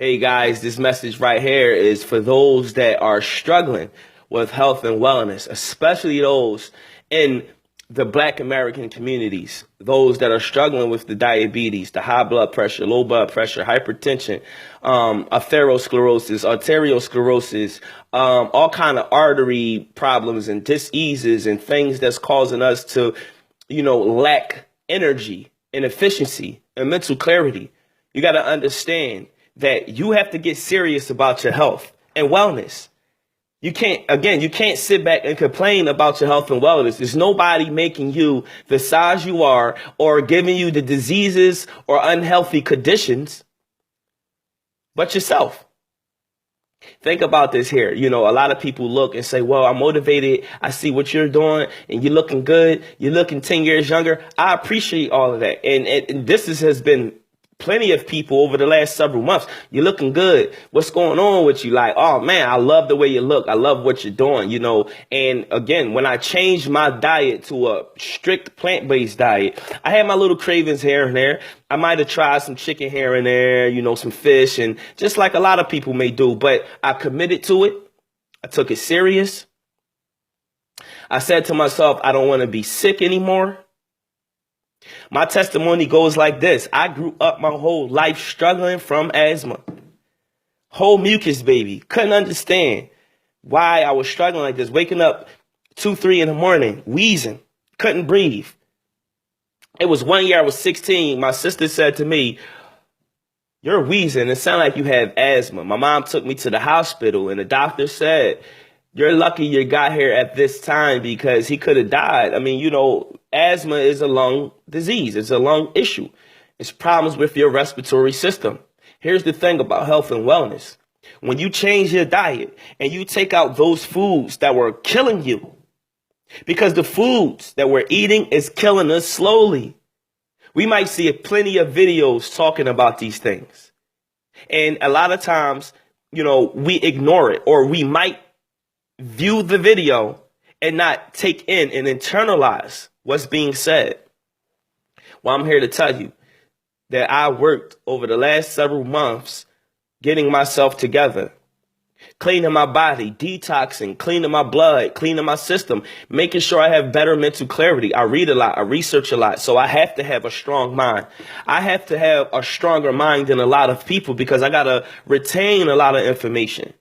Hey guys, this message right here is for those that are struggling with health and wellness, especially those in the Black American communities, those that are struggling with the diabetes, the high blood pressure, low blood pressure, hypertension, atherosclerosis, arteriosclerosis, all kind of artery problems and diseases and things that's causing us to, lack energy and efficiency and mental clarity. You got to understand that you have to get serious about your health and wellness. You can't sit back and complain about your health and wellness. There's nobody making you the size you are or giving you the diseases or unhealthy conditions but yourself. Think about this here. A lot of people look and say, well, I'm motivated. I see what you're doing and you're looking good. You're looking 10 years younger. I appreciate all of that. And this has been plenty of people over the last several months. You're looking good. What's going on with you? Like, oh man, I love the way you look. I love what you're doing, And again, when I changed my diet to a strict plant-based diet, I had my little cravings here and there. I might have tried some chicken here and there, some fish, and just like a lot of people may do, but I committed to it. I took it serious. I said to myself, I don't want to be sick anymore. My testimony goes like this. I grew up my whole life struggling from asthma. Whole mucus, baby. Couldn't understand why I was struggling like this. Waking up 2, 3 in the morning, wheezing, couldn't breathe. It was one year I was 16. My sister said to me, you're wheezing. It sounds like you have asthma. My mom took me to the hospital and the doctor said, you're lucky you got here at this time because he could have died. I mean, asthma is a lung disease. It's a lung issue. It's problems with your respiratory system. Here's the thing about health and wellness. When you change your diet and you take out those foods that were killing you, because the foods that we're eating is killing us slowly. We might see plenty of videos talking about these things. And a lot of times, we ignore it, or we might view the video and not take in and internalize what's being said. Well, I'm here to tell you that I worked over the last several months getting myself together, cleaning my body, detoxing, cleaning my blood, cleaning my system, making sure I have better mental clarity. I read a lot. I research a lot. So I have to have a strong mind. I have to have a stronger mind than a lot of people because I got to retain a lot of information.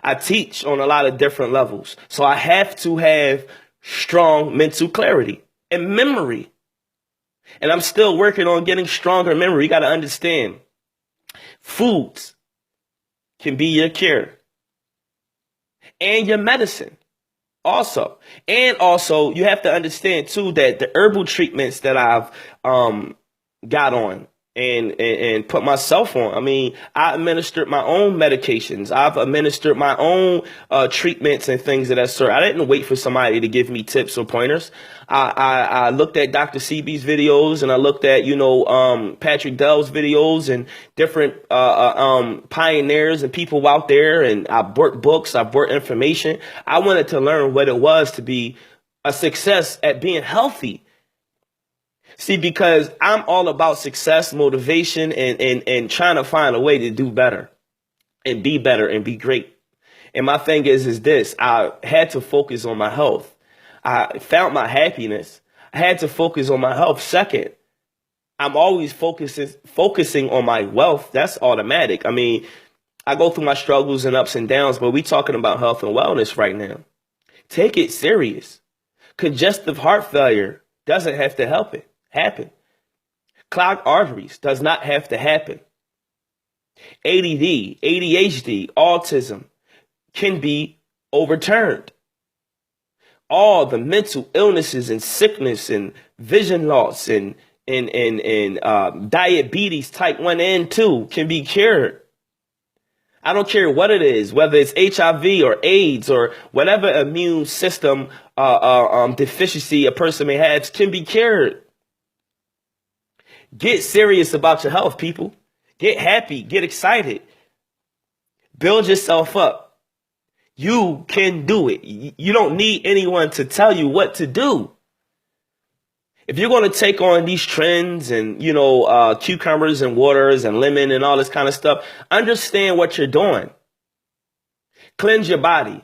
I teach on a lot of different levels. So I have to have strong mental clarity and memory. And I'm still working on getting stronger memory. You got to understand, foods can be your cure and your medicine also. And also, you have to understand, too, that the herbal treatments that I've got on and put myself on. I mean, I administered my own medications. I've administered my own treatments and things of that sort. I didn't wait for somebody to give me tips or pointers. I looked at Dr. Sebi's videos and I looked at, Patrick Dell's videos and different pioneers and people out there. And I bought books. I bought information. I wanted to learn what it was to be a success at being healthy. See, because I'm all about success, motivation, and trying to find a way to do better and be great. And my thing is this, I had to focus on my health. I found my happiness. I had to focus on my health. Second, I'm always focusing on my wealth. That's automatic. I mean, I go through my struggles and ups and downs, but we talking about health and wellness right now. Take it serious. Congestive heart failure doesn't have to happen. Clogged arteries does not have to happen. ADD, ADHD, autism can be overturned. All the mental illnesses and sickness and vision loss and diabetes type 1 and 2 can be cured. I don't care what it is, whether it's HIV or AIDS or whatever immune system deficiency a person may have can be cured. Get serious about your health, people. Get happy. Get excited. Build yourself up. You can do it. You don't need anyone to tell you what to do. If you're going to take on these trends and, cucumbers and waters and lemon and all this kind of stuff, understand what you're doing. Cleanse your body.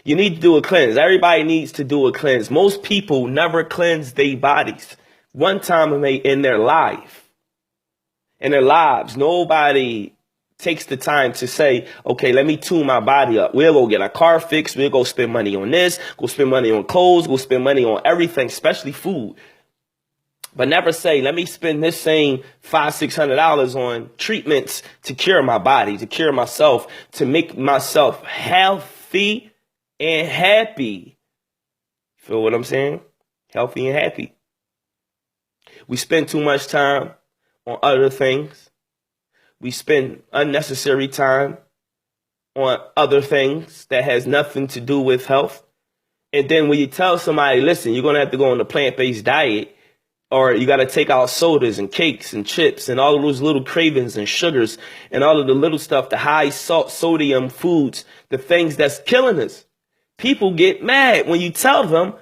You need to do a cleanse. Everybody needs to do a cleanse. Most people never cleanse their bodies. One time in their life, in their lives, nobody takes the time to say, okay, let me tune my body up. We'll go get a car fixed. We'll go spend money on this, go spend money on clothes, go spend money on everything, especially food. But never say, let me spend this same $500-600 on treatments to cure my body, to cure myself, to make myself healthy and happy. Feel what I'm saying? Healthy and happy. We spend too much time on other things. We spend unnecessary time on other things that has nothing to do with health. And then when you tell somebody, listen, you're going to have to go on a plant-based diet, or you got to take out sodas and cakes and chips and all of those little cravings and sugars and all of the little stuff, the high salt, sodium foods, the things that's killing us. People get mad when you tell them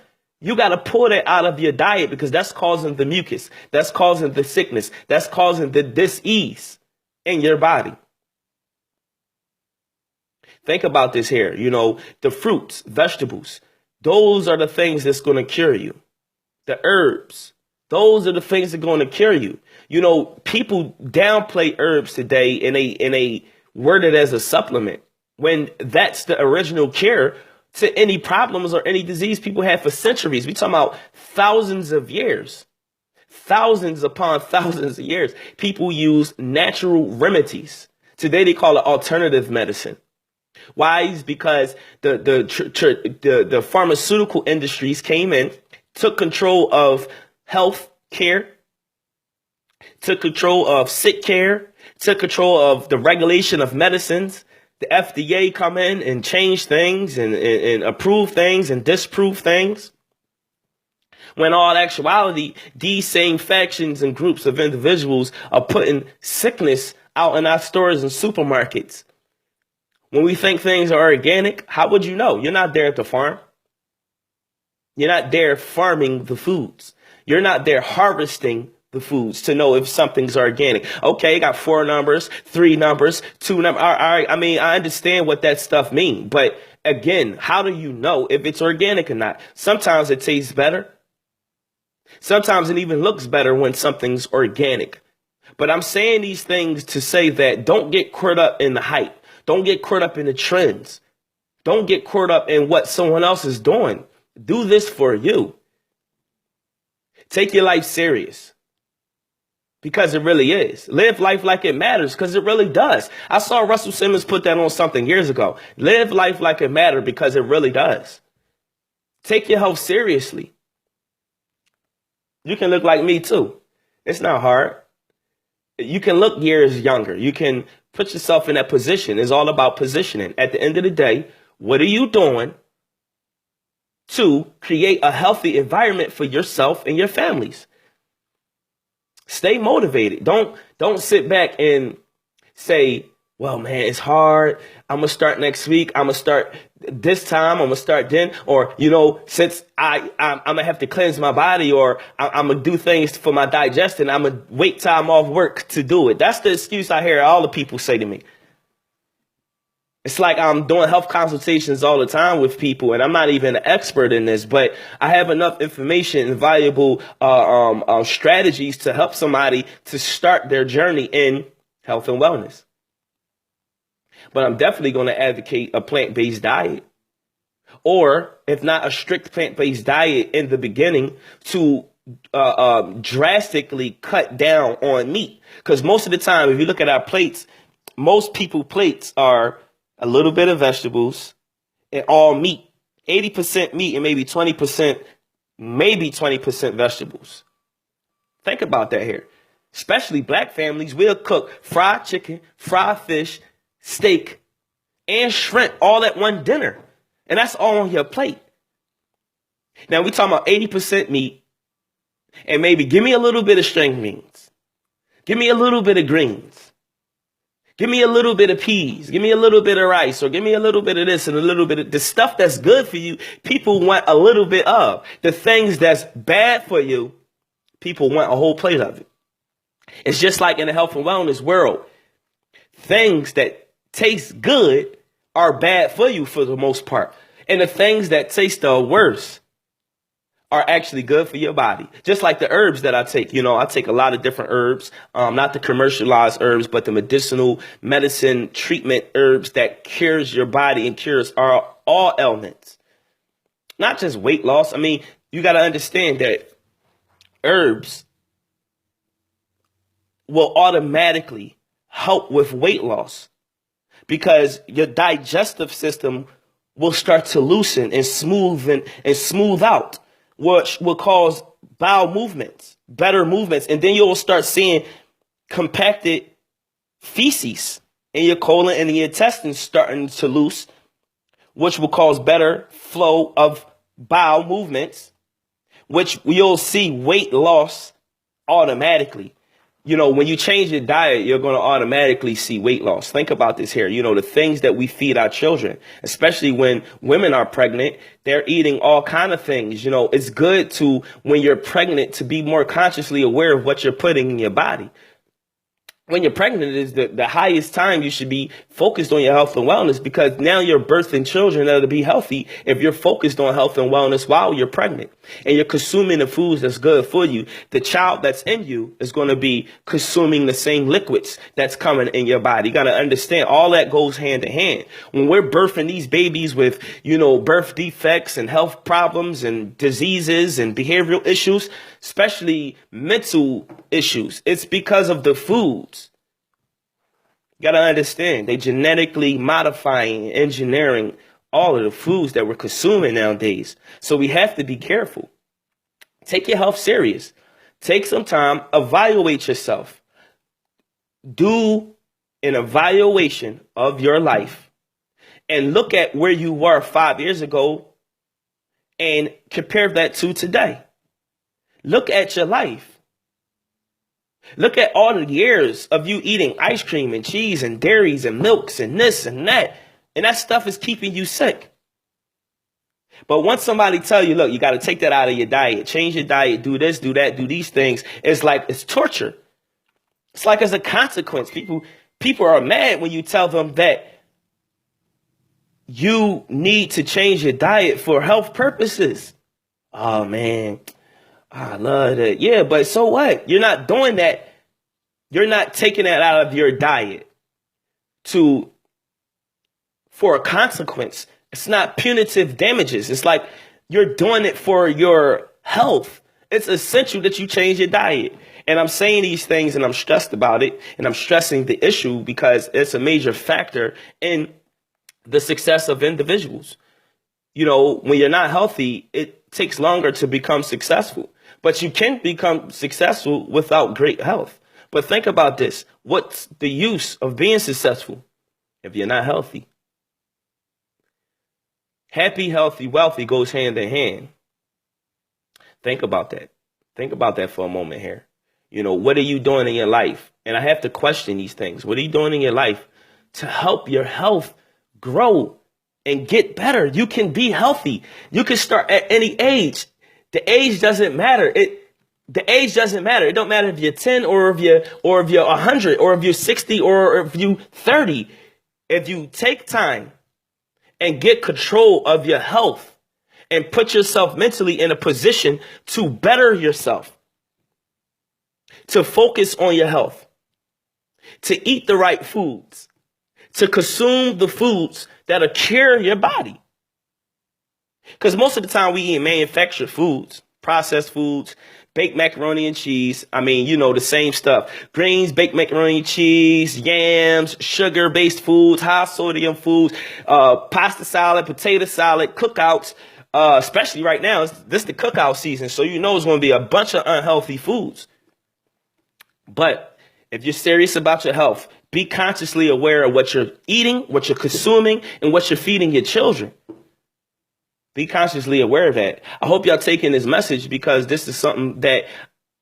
you got to pull that out of your diet because that's causing the mucus. That's causing the sickness. That's causing the dis-ease in your body. Think about this here. The fruits, vegetables, those are the things that's going to cure you. The herbs, those are the things that are going to cure you. People downplay herbs today and they word it as a supplement when that's the original cure to any problems or any disease people had for centuries. We talking about thousands of years, thousands upon thousands of years. People use natural remedies. Today they call it alternative medicine. Why? Is because the pharmaceutical industries came in, took control of health care, took control of sick care, took control of the regulation of medicines. The FDA come in and change things and approve things and disprove things. When all actuality, these same factions and groups of individuals are putting sickness out in our stores and supermarkets. When we think things are organic, how would you know? You're not there at the farm. You're not there farming the foods. You're not there harvesting the foods to know if something's organic. Okay, got 4 numbers, 3 numbers, 2 numbers. All right. I mean, I understand what that stuff means. But again, how do you know if it's organic or not? Sometimes it tastes better. Sometimes it even looks better when something's organic. But I'm saying these things to say that don't get caught up in the hype. Don't get caught up in the trends. Don't get caught up in what someone else is doing. Do this for you. Take your life serious. Because it really is. Live life like it matters, because it really does. I saw Russell Simmons put that on something years ago. Live life like it matters, because it really does. Take your health seriously. You can look like me too. It's not hard. You can look years younger. You can put yourself in that position. It's all about positioning. At the end of the day, what are you doing to create a healthy environment for yourself and your families? Stay motivated. Don't sit back and say, well, man, it's hard. I'm going to start next week. I'm going to start this time. I'm going to start then. Or, since I'm going to have to cleanse my body, or I'm going to do things for my digestion, I'm going to wait till I'm off work to do it. That's the excuse I hear all the people say to me. It's like I'm doing health consultations all the time with people, and I'm not even an expert in this, but I have enough information and valuable strategies to help somebody to start their journey in health and wellness. But I'm definitely going to advocate a plant-based diet, or if not a strict plant-based diet in the beginning, to drastically cut down on meat. Because most of the time, if you look at our plates, most people plates are a little bit of vegetables and all meat. 80% meat and maybe 20% vegetables. Think about that here. Especially black families, we'll cook fried chicken, fried fish, steak, and shrimp all at one dinner. And that's all on your plate. Now we're talking about 80% meat, and maybe give me a little bit of string beans. Give me a little bit of greens. Give me a little bit of peas. Give me a little bit of rice, or give me a little bit of this and a little bit of the stuff that's good for you. People want a little bit of the things that's bad for you. People want a whole plate of it. It's just like in the health and wellness world. Things that taste good are bad for you for the most part. And the things that taste the worst are actually good for your body. Just like the herbs that I take. I take a lot of different herbs, not the commercialized herbs, but the medicinal medicine treatment herbs that cures your body and cures all ailments. Not just weight loss. I mean, you got to understand that herbs will automatically help with weight loss because your digestive system will start to loosen and smooth out, which will cause bowel movements, better movements. And then you'll start seeing compacted feces in your colon and the intestines starting to loose, which will cause better flow of bowel movements, which you'll see weight loss automatically. When you change your diet, you're going to automatically see weight loss. Think about this here. The things that we feed our children, especially when women are pregnant, they're eating all kind of things. It's good to, when you're pregnant, to be more consciously aware of what you're putting in your body. When you're pregnant is the highest time you should be focused on your health and wellness, because now you're birthing children that'll be healthy if you're focused on health and wellness while you're pregnant and you're consuming the foods that's good for you. The child that's in you is going to be consuming the same liquids that's coming in your body. You got to understand all that goes hand in hand. When we're birthing these babies with, birth defects and health problems and diseases and behavioral issues, especially mental issues, it's because of the foods. You got to understand, they genetically modifying, engineering all of the foods that we're consuming nowadays. So we have to be careful. Take your health serious. Take some time, evaluate yourself. Do an evaluation of your life and look at where you were 5 years ago and compare that to today. Look at your life. Look at all the years of you eating ice cream and cheese and dairies and milks and this and that. And that stuff is keeping you sick. But once somebody tell you, look, you got to take that out of your diet, change your diet, do this, do that, do these things. It's torture. It's like as a consequence. People are mad when you tell them that you need to change your diet for health purposes. Oh, man. I love that. Yeah, but so what? You're not doing that. You're not taking that out of your diet for a consequence. It's not punitive damages. It's like you're doing it for your health. It's essential that you change your diet. And I'm saying these things and I'm stressed about it. And I'm stressing the issue because it's a major factor in the success of individuals. When you're not healthy, it takes longer to become successful. But you can become successful without great health. But think about this. What's the use of being successful if you're not healthy? Happy, healthy, wealthy goes hand in hand. Think about that. Think about that for a moment here. What are you doing in your life? And I have to question these things. What are you doing in your life to help your health grow and get better? You can be healthy. You can start at any age. The age doesn't matter. The age doesn't matter. It don't matter if you're 10 or if you're 100 or if you're 60 or if you're 30. If you take time and get control of your health and put yourself mentally in a position to better yourself, to focus on your health, to eat the right foods, to consume the foods that'll cure your body. Because most of the time we eat manufactured foods, processed foods, baked macaroni and cheese. I mean, the same stuff. Greens, baked macaroni and cheese, yams, sugar-based foods, high sodium foods, pasta salad, potato salad, cookouts. Especially right now, this is the cookout season. So it's going to be a bunch of unhealthy foods. But if you're serious about your health, be consciously aware of what you're eating, what you're consuming, and what you're feeding your children. Be consciously aware of that. I hope y'all taking this message because this is something that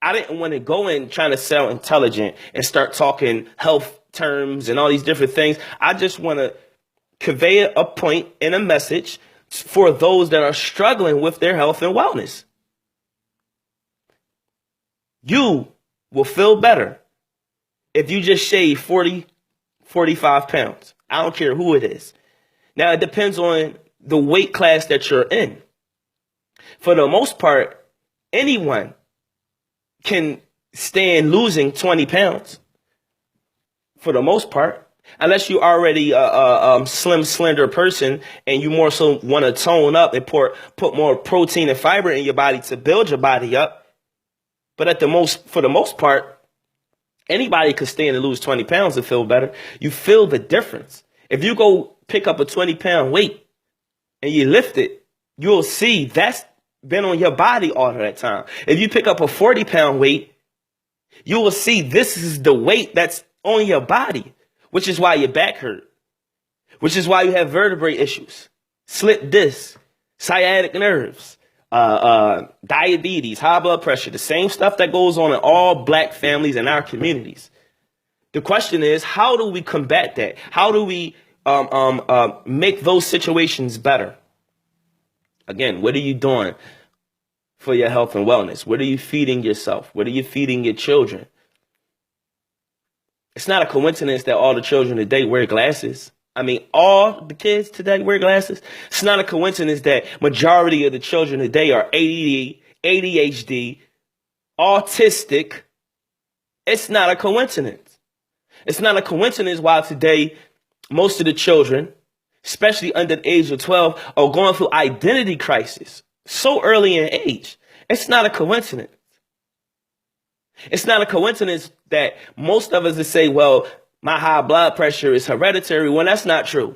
I didn't want to go in trying to sound intelligent and start talking health terms and all these different things. I just want to convey a point and a message for those that are struggling with their health and wellness. You will feel better if you just shave 40, 45 pounds. I don't care who it is. Now, it depends on the weight class that you're in. For the most part, anyone can stand losing 20 pounds. For the most part. Unless you already a slim, slender person and you more so want to tone up and put more protein and fiber in your body to build your body up. But for the most part, anybody could stand and lose 20 pounds and feel better. You feel the difference. If you go pick up a 20-pound weight and you lift it, you'll see that's been on your body all of that time. If you pick up a 40-pound weight, you will see this is the weight that's on your body, which is why your back hurt, which is why you have vertebrae issues, slip disc, sciatic nerves, diabetes, high blood pressure, the same stuff that goes on in all black families in our communities. The question is, how do we combat that? How do we make those situations better? Again, what are you doing for your health and wellness? What are you feeding yourself? What are you feeding your children? It's not a coincidence that all the children today wear glasses. I mean, all the kids today wear glasses. It's not a coincidence that majority of the children today are ADD, ADHD, autistic. It's not a coincidence. It's not a coincidence why today most of the children, especially under the age of 12, are going through identity crisis so early in age. It's not a coincidence. It's not a coincidence that most of us would say, well, my high blood pressure is hereditary, when that's not true.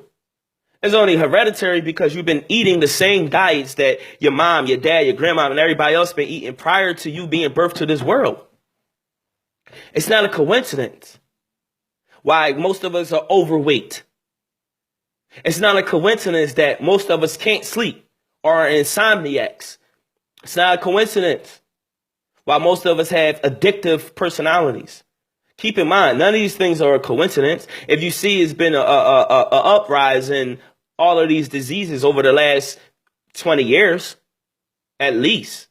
It's only hereditary because you've been eating the same diets that your mom, your dad, your grandma, and everybody else been eating prior to you being birthed to this world. It's not a coincidence why most of us are overweight. It's not a coincidence that most of us can't sleep or are insomniacs. It's not a coincidence while most of us have addictive personalities. Keep in mind, none of these things are a coincidence. If you see it's been a uprise in all of these diseases over the last 20 years, at least.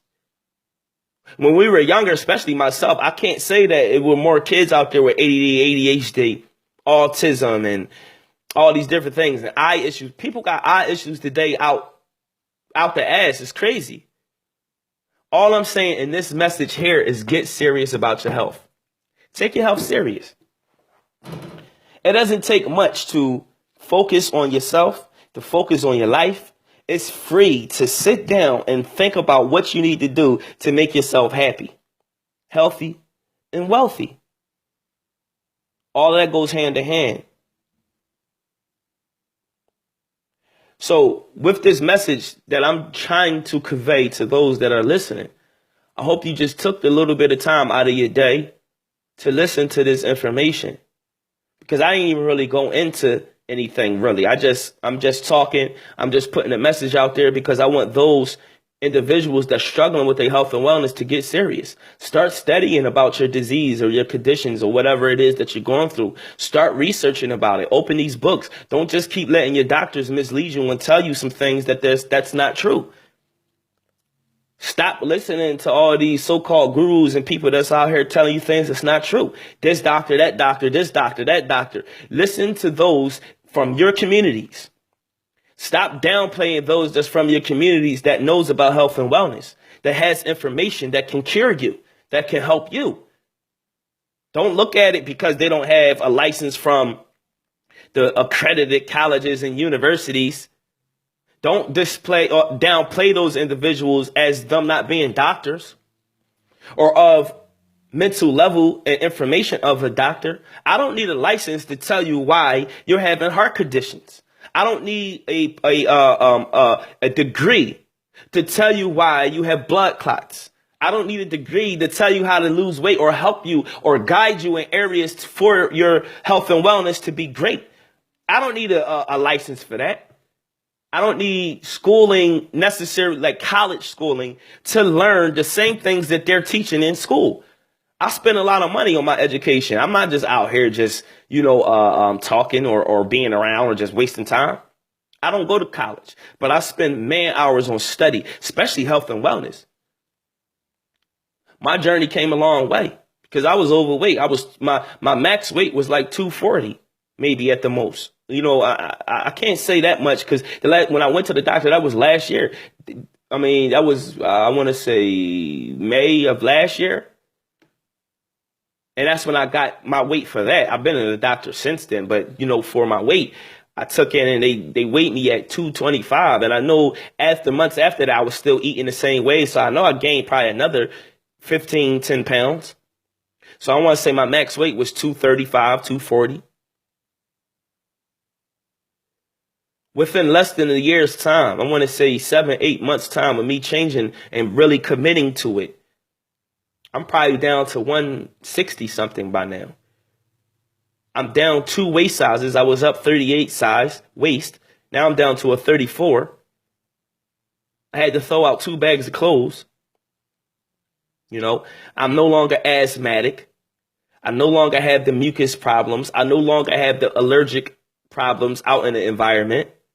When we were younger, especially myself, I can't say that it were more kids out there with ADD, ADHD, autism, and all these different things, and eye issues. People got eye issues today out the ass. It's crazy. All I'm saying in this message here is get serious about your health. Take your health serious. It doesn't take much to focus on yourself, to focus on your life. It's free to sit down and think about what you need to do to make yourself happy, healthy, and wealthy. All of that goes hand to hand. So with this message that I'm trying to convey to those that are listening, I hope you just took a little bit of time out of your day to listen to this information, because I ain't even really go into anything really. I'm just talking. I'm just putting a message out there because I want those individuals that's struggling with their health and wellness to get serious. Start studying about your disease or your conditions or whatever it is that you're going through. Start researching about it. Open these books. Don't just keep letting your doctors mislead you and tell you some things that's not true. Stop listening to all these so-called gurus and people that's out here telling you things that's not true. This doctor, that doctor, this doctor, that doctor. Listen to those from your communities. Stop downplaying those that's from your communities that knows about health and wellness, that has information that can cure you, that can help you. Don't look at it because they don't have a license from the accredited colleges and universities. Don't display or downplay those individuals as them not being doctors or of mental level and information of a doctor. I don't need a license to tell you why you're having heart conditions. I don't need a degree to tell you why you have blood clots. I don't need a degree to tell you how to lose weight or help you or guide you in areas for your health and wellness to be great. I don't need a license for that. I don't need schooling necessarily, like college schooling, to learn the same things that they're teaching in school. I spend a lot of money on my education. I'm not just out here just, talking or being around or just wasting time. I don't go to college, but I spend man hours on study, especially health and wellness. My journey came a long way because I was overweight. My max weight was like 240, maybe at the most. I can't say that much because when I went to the doctor, that was last year. I mean, that was I want to say May of last year. And that's when I got my weight for that. I've been to the doctor since then, but for my weight, I took in and they weighed me at 225. And I know after months after that, I was still eating the same way. So I know I gained probably another 10 pounds. So I want to say my max weight was 235, 240. Within less than a year's time, I want to say 7, 8 months time of me changing and really committing to it, I'm probably down to 160 something by now. I'm down 2 waist sizes. I was up 38 size waist. Now I'm down to a 34. I had to throw out 2 bags of clothes. I'm no longer asthmatic. I no longer have the mucus problems. I no longer have the allergic problems out in the environment.